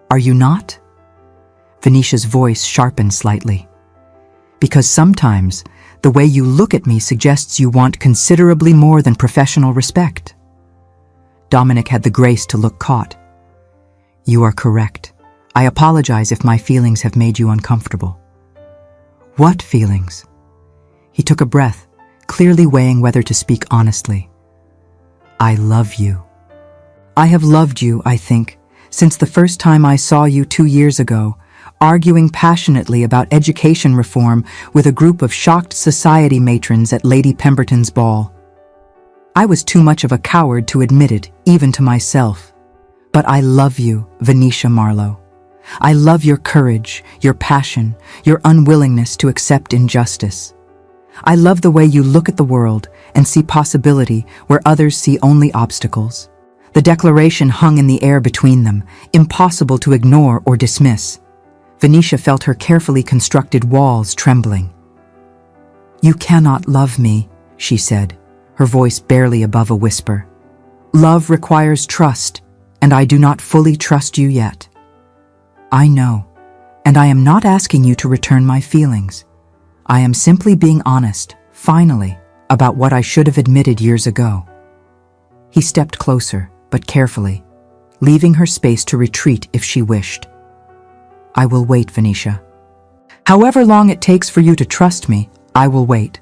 Are you not? Venetia's voice sharpened slightly. Because sometimes the way you look at me suggests you want considerably more than professional respect. Dominic had the grace to look caught. You are correct. I apologize if my feelings have made you uncomfortable. What feelings? He took a breath, clearly weighing whether to speak honestly. I love you. I have loved you, I think, since the first time I saw you 2 years ago, arguing passionately about education reform with a group of shocked society matrons at Lady Pemberton's ball. I was too much of a coward to admit it, even to myself. But I love you, Venetia Marlowe. I love your courage, your passion, your unwillingness to accept injustice. I love the way you look at the world and see possibility where others see only obstacles. The declaration hung in the air between them, impossible to ignore or dismiss. Venetia felt her carefully constructed walls trembling. You cannot love me, she said, her voice barely above a whisper. Love requires trust, and I do not fully trust you yet. I know, and I am not asking you to return my feelings. I am simply being honest, finally, about what I should have admitted years ago. He stepped closer, but carefully, leaving her space to retreat if she wished. I will wait, Venetia. However long it takes for you to trust me, I will wait.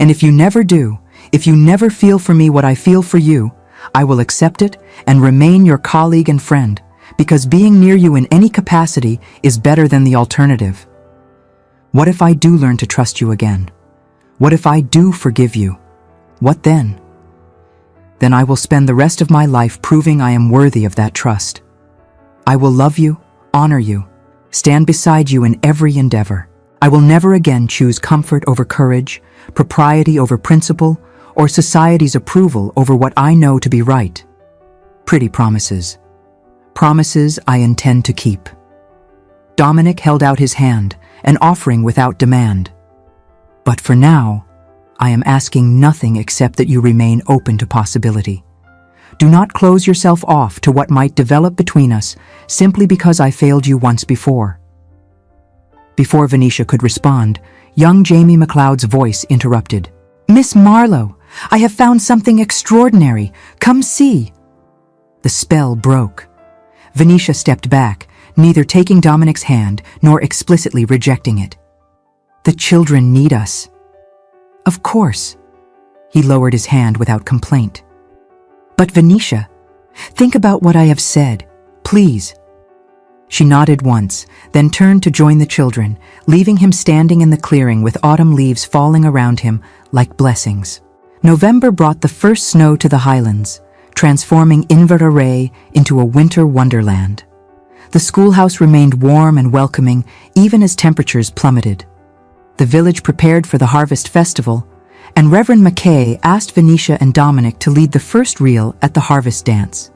And if you never do, if you never feel for me what I feel for you, I will accept it and remain your colleague and friend, because being near you in any capacity is better than the alternative. What if I do learn to trust you again? What if I do forgive you? What then? Then I will spend the rest of my life proving I am worthy of that trust. I will love you, honor you, stand beside you in every endeavor. I will never again choose comfort over courage, propriety over principle, or society's approval over what I know to be right. Pretty promises. Promises I intend to keep. Dominic held out his hand, an offering without demand. But for now, I am asking nothing except that you remain open to possibility. Do not close yourself off to what might develop between us simply because I failed you once before. Before Venetia could respond, young Jamie MacLeod's voice interrupted. Miss Marlowe, I have found something extraordinary. Come see. The spell broke. Venetia stepped back, neither taking Dominic's hand nor explicitly rejecting it. The children need us. Of course. He lowered his hand without complaint. But Venetia, think about what I have said, please. She nodded once, then turned to join the children, leaving him standing in the clearing with autumn leaves falling around him like blessings. November brought the first snow to the highlands, transforming Inverarray into a winter wonderland. The schoolhouse remained warm and welcoming even as temperatures plummeted. The village prepared for the harvest festival, and Reverend Mackay asked Venetia and Dominic to lead the first reel at the harvest dance.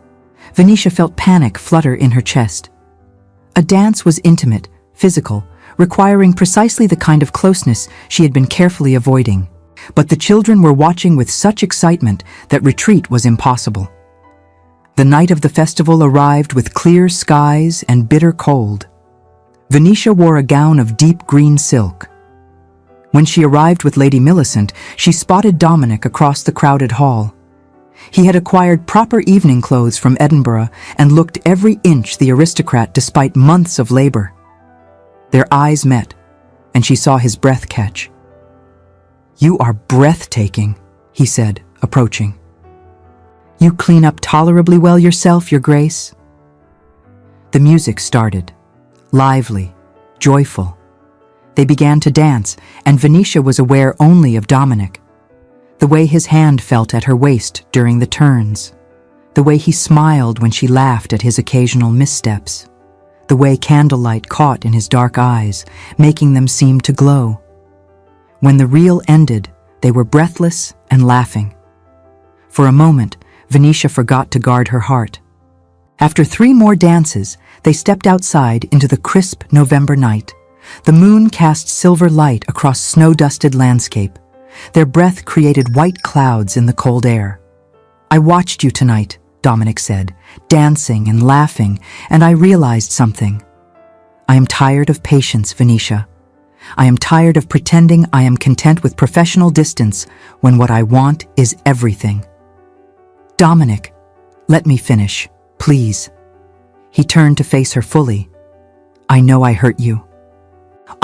Venetia felt panic flutter in her chest. A dance was intimate, physical, requiring precisely the kind of closeness she had been carefully avoiding. But the children were watching with such excitement that retreat was impossible. The night of the festival arrived with clear skies and bitter cold. Venetia wore a gown of deep green silk. When she arrived with Lady Millicent, she spotted Dominic across the crowded hall. He had acquired proper evening clothes from Edinburgh and looked every inch the aristocrat despite months of labor. Their eyes met, and she saw his breath catch. You are breathtaking, he said, approaching. You clean up tolerably well yourself, Your Grace. The music started, lively, joyful. They began to dance, and Venetia was aware only of Dominic. The way his hand felt at her waist during the turns. The way he smiled when she laughed at his occasional missteps. the way candlelight caught in his dark eyes, making them seem to glow. When the reel ended, they were breathless and laughing. For a moment, Venetia forgot to guard her heart. After 3 more dances, they stepped outside into the crisp November night. The moon cast silver light across snow-dusted landscape. Their breath created white clouds in the cold air. "I watched you tonight," Dominic said, dancing and laughing, "and I realized something. I am tired of patience, Venetia. I am tired of pretending I am content with professional distance when what I want is everything." "Dominic, let me finish, please." He turned to face her fully. "I know I hurt you.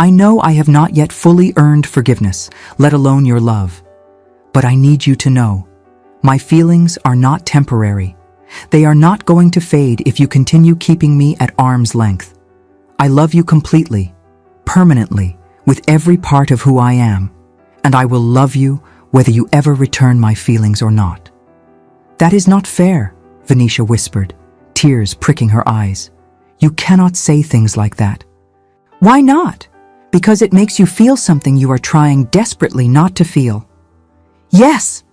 I know I have not yet fully earned forgiveness, let alone your love. But I need you to know, my feelings are not temporary. They are not going to fade if you continue keeping me at arm's length. I love you completely, permanently, with every part of who I am, and I will love you whether you ever return my feelings or not." "That is not fair," Venetia whispered, tears pricking her eyes. "You cannot say things like that." "Why not? Because it makes you feel something you are trying desperately not to feel." "Yes!"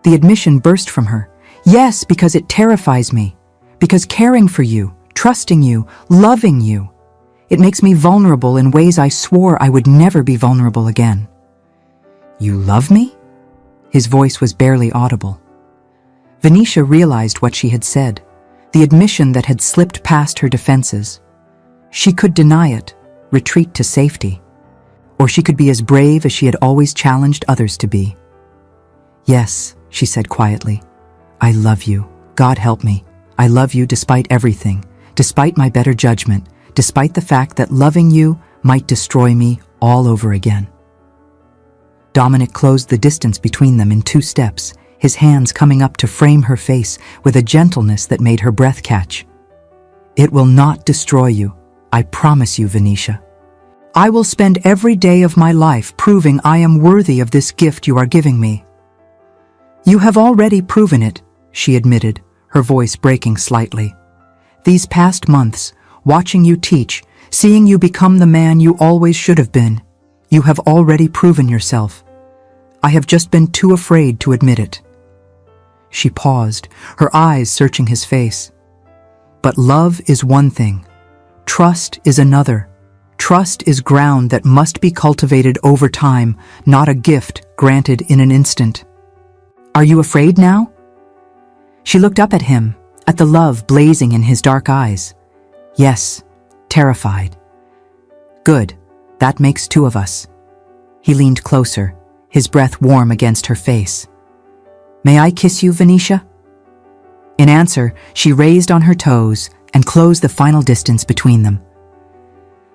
The admission burst from her. "Yes, because it terrifies me. Because caring for you, trusting you, loving you, it makes me vulnerable in ways I swore I would never be vulnerable again." "You love me?" His voice was barely audible. Venetia realized what she had said, the admission that had slipped past her defenses. She could deny it, retreat to safety, or she could be as brave as she had always challenged others to be. "Yes," she said quietly, "I love you. God help me. I love you despite everything, despite my better judgment, despite the fact that loving you might destroy me all over again." Dominic closed the distance between them in 2 steps, his hands coming up to frame her face with a gentleness that made her breath catch. "It will not destroy you, I promise you, Venetia. I will spend every day of my life proving I am worthy of this gift you are giving me." "You have already proven it," she admitted, her voice breaking slightly. "These past months, watching you teach, seeing you become the man you always should have been, you have already proven yourself. I have just been too afraid to admit it." She paused, her eyes searching his face. "But love is one thing. Trust is another. Trust is ground that must be cultivated over time, not a gift granted in an instant." "Are you afraid now?" She looked up at him, at the love blazing in his dark eyes. "Yes, terrified." "Good, that makes 2 of us." He leaned closer, his breath warm against her face. "May I kiss you, Venetia?" In answer, she raised on her toes and closed the final distance between them.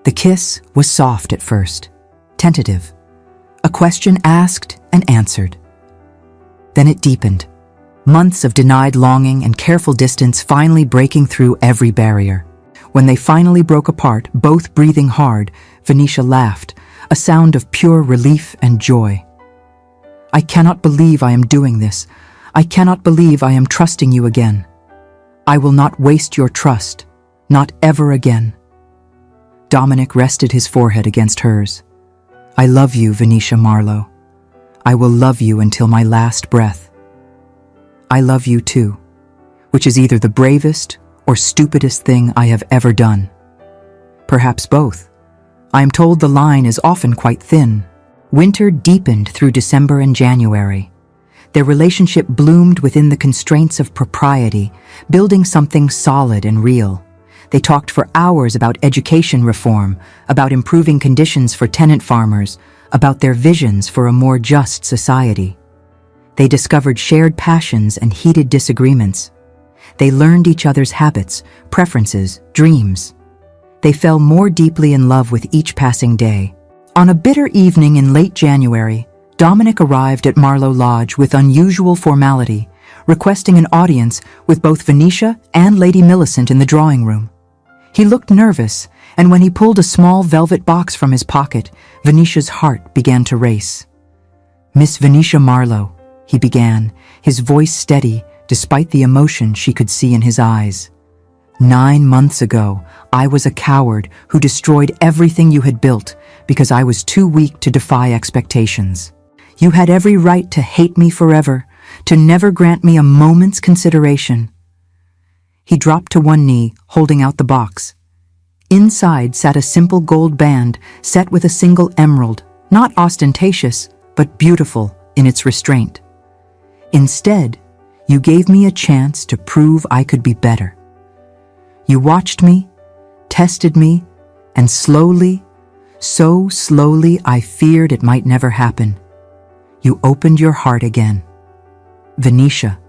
The kiss was soft at first, tentative, a question asked and answered. Then it deepened, months of denied longing and careful distance finally breaking through every barrier. When they finally broke apart, both breathing hard, Venetia laughed, a sound of pure relief and joy. "I cannot believe I am doing this. I cannot believe I am trusting you again. I will not waste your trust, not ever again." Dominic rested his forehead against hers. "I love you, Venetia Marlowe. I will love you until my last breath. I love you too, which is either the bravest or stupidest thing I have ever done. Perhaps both. I am told the line is often quite thin." Winter deepened through December and January. Their relationship bloomed within the constraints of propriety, building something solid and real. They talked for hours about education reform, about improving conditions for tenant farmers, about their visions for a more just society. They discovered shared passions and heated disagreements. They learned each other's habits, preferences, dreams. They fell more deeply in love with each passing day. On a bitter evening in late January, Dominic arrived at Marlowe Lodge with unusual formality, requesting an audience with both Venetia and Lady Millicent in the drawing room. He looked nervous, and when he pulled a small velvet box from his pocket, Venetia's heart began to race. "Miss Venetia Marlowe," he began, his voice steady despite the emotion she could see in his eyes. 9 months ago, I was a coward who destroyed everything you had built because I was too weak to defy expectations. You had every right to hate me forever, to never grant me a moment's consideration. He dropped to one knee, holding out the box. Inside sat a simple gold band set with a single emerald, not ostentatious, but beautiful in its restraint. Instead, you gave me a chance to prove I could be better. You watched me, tested me, and slowly, so slowly I feared it might never happen. You opened your heart again. Venetia,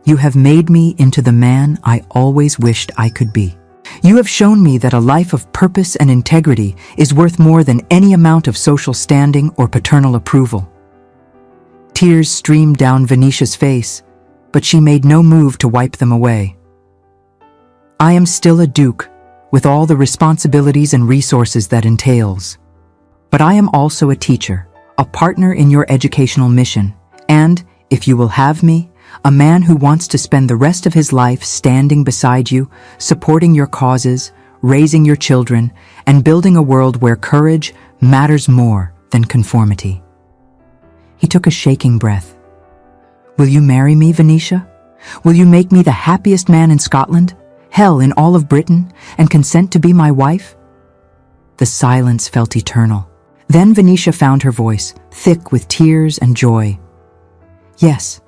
you have made me into the man I always wished I could be. You have shown me that a life of purpose and integrity is worth more than any amount of social standing or paternal approval. Tears streamed down Venetia's face, but she made no move to wipe them away. I am still a duke, with all the responsibilities and resources that entails. But I am also a teacher, a partner in your educational mission, and, if you will have me, a man who wants to spend the rest of his life standing beside you, supporting your causes, raising your children, and building a world where courage matters more than conformity. He took a shaking breath. Will you marry me, Venetia? Will you make me the happiest man in Scotland, hell, in all of Britain, and consent to be my wife? The silence felt eternal. Then Venetia found her voice, thick with tears and joy. Yes,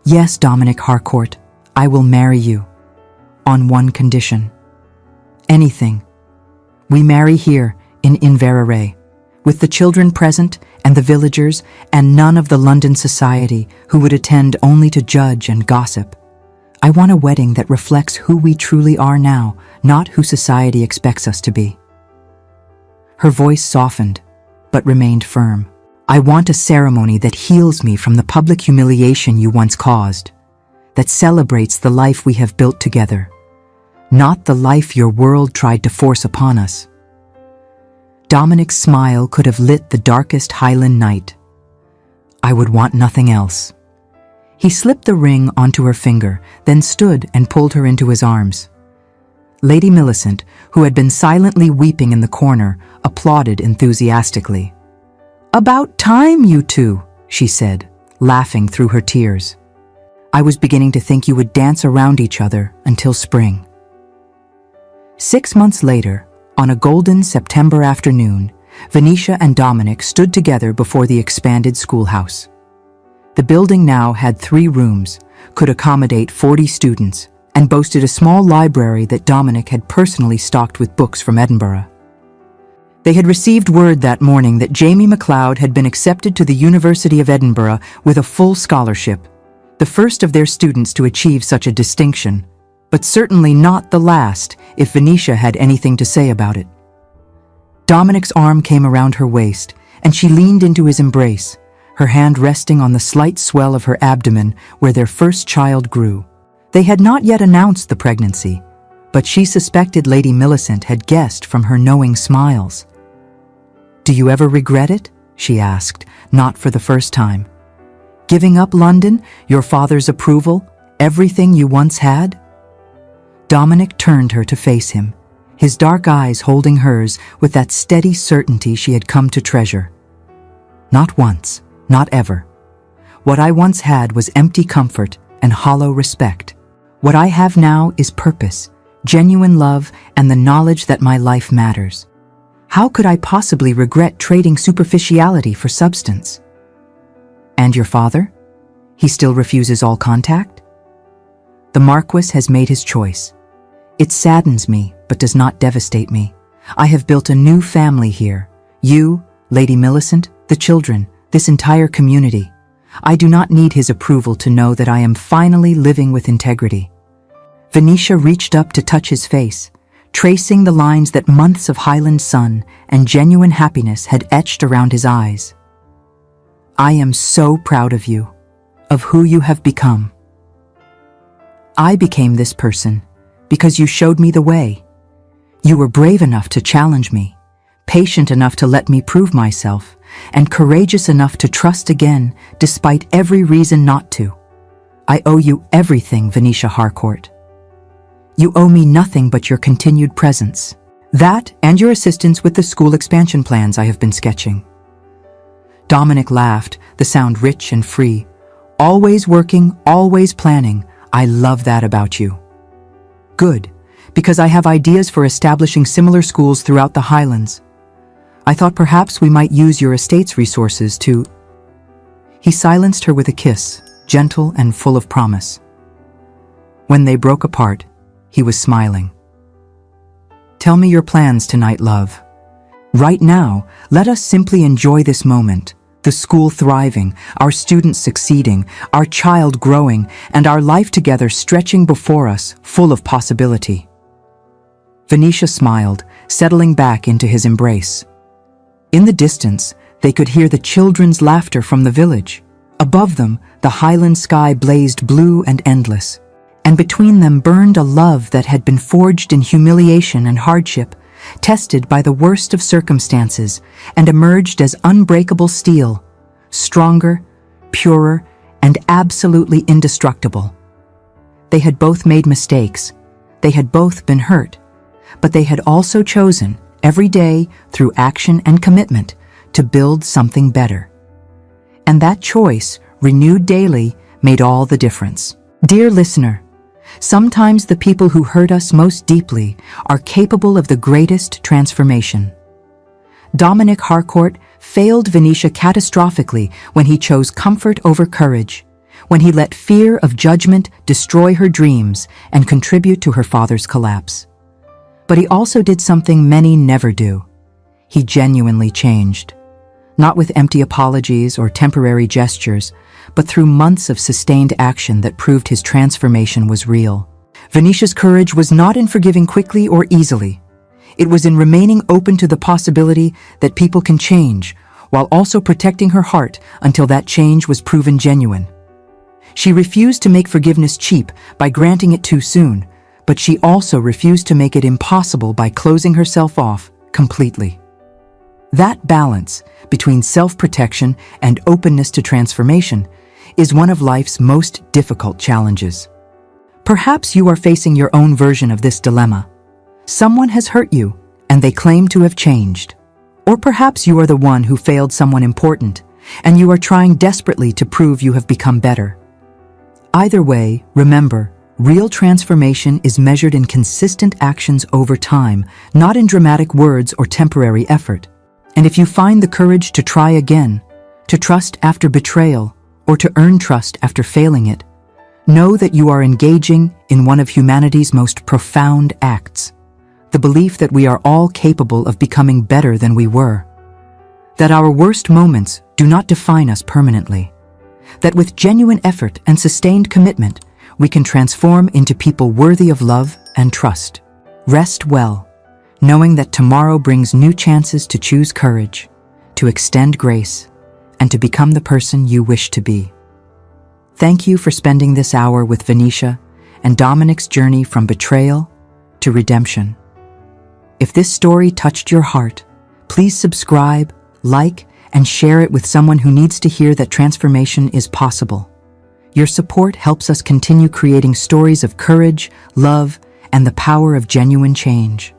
yes, Dominic Harcourt, I will marry you. On one condition. Anything. We marry here in Inverary, with the children present and the villagers and none of the London society who would attend only to judge and gossip. I want a wedding that reflects who we truly are now, not who society expects us to be. Her voice softened, but remained firm. I want a ceremony that heals me from the public humiliation you once caused, that celebrates the life we have built together, not the life your world tried to force upon us. Dominic's smile could have lit the darkest Highland night. I would want nothing else. He slipped the ring onto her finger, then stood and pulled her into his arms. Lady Millicent, who had been silently weeping in the corner, applauded enthusiastically. "About time, you two," she said, laughing through her tears. "I was beginning to think you would dance around each other until spring." 6 months later, on a golden September afternoon, Venetia and Dominic stood together before the expanded schoolhouse. The building now had 3 rooms, could accommodate 40 students, and boasted a small library that Dominic had personally stocked with books from Edinburgh. They had received word that morning that Jamie MacLeod had been accepted to the University of Edinburgh with a full scholarship, the first of their students to achieve such a distinction, but certainly not the last if Venetia had anything to say about it. Dominic's arm came around her waist, and she leaned into his embrace, her hand resting on the slight swell of her abdomen where their first child grew. They had not yet announced the pregnancy, but she suspected Lady Millicent had guessed from her knowing smiles. "Do you ever regret it?" she asked, not for the first time. "Giving up London, your father's approval, everything you once had?" Dominic turned her to face him, his dark eyes holding hers with that steady certainty she had come to treasure. "Not once, not ever. What I once had was empty comfort and hollow respect. What I have now is purpose, genuine love, and the knowledge that my life matters. How could I possibly regret trading superficiality for substance?" "And your father? He still refuses all contact?" "The Marquis has made his choice. It saddens me, but does not devastate me. I have built a new family here. You, Lady Millicent, the children, this entire community. I do not need his approval to know that I am finally living with integrity." Venetia reached up to touch his face, tracing the lines that months of Highland sun and genuine happiness had etched around his eyes. "I am so proud of you, of who you have become. I became this person because you showed me the way. You were brave enough to challenge me, patient enough to let me prove myself, and courageous enough to trust again despite every reason not to. I owe you everything, Venetia Harcourt. You owe me nothing but your continued presence. That and your assistance with the school expansion plans I have been sketching." Dominic laughed, the sound rich and free. "Always working, always planning. I love that about you." "Good, because I have ideas for establishing similar schools throughout the Highlands. I thought perhaps we might use your estate's resources to—" He silenced her with a kiss, gentle and full of promise. When they broke apart, he was smiling. "Tell me your plans tonight, love. Right now, let us simply enjoy this moment. The school thriving, our students succeeding, our child growing, and our life together stretching before us, full of possibility." Venetia smiled, settling back into his embrace. In the distance, they could hear the children's laughter from the village. Above them, the highland sky blazed blue and endless. And between them burned a love that had been forged in humiliation and hardship, tested by the worst of circumstances, and emerged as unbreakable steel, stronger, purer, and absolutely indestructible. They had both made mistakes, they had both been hurt, but they had also chosen, every day, through action and commitment, to build something better. And that choice, renewed daily, made all the difference. Dear listener, sometimes the people who hurt us most deeply are capable of the greatest transformation. Dominic Harcourt failed Venetia catastrophically when he chose comfort over courage, when he let fear of judgment destroy her dreams and contribute to her father's collapse. But he also did something many never do. He genuinely changed. Not with empty apologies or temporary gestures, but through months of sustained action that proved his transformation was real. Venetia's courage was not in forgiving quickly or easily. It was in remaining open to the possibility that people can change, while also protecting her heart until that change was proven genuine. She refused to make forgiveness cheap by granting it too soon, but she also refused to make it impossible by closing herself off completely. That balance between self-protection and openness to transformation is one of life's most difficult challenges. Perhaps you are facing your own version of this dilemma. Someone has hurt you, and they claim to have changed. Or perhaps you are the one who failed someone important, and you are trying desperately to prove you have become better. Either way, remember, real transformation is measured in consistent actions over time, not in dramatic words or temporary effort. And if you find the courage to try again, to trust after betrayal, or to earn trust after failing it, know that you are engaging in one of humanity's most profound acts, the belief that we are all capable of becoming better than we were, that our worst moments do not define us permanently, that with genuine effort and sustained commitment, we can transform into people worthy of love and trust. Rest well, knowing that tomorrow brings new chances to choose courage, to extend grace, and to become the person you wish to be. Thank you for spending this hour with Venetia and Dominic's journey from betrayal to redemption. If this story touched your heart, please subscribe, like, and share it with someone who needs to hear that transformation is possible. Your support helps us continue creating stories of courage, love, and the power of genuine change.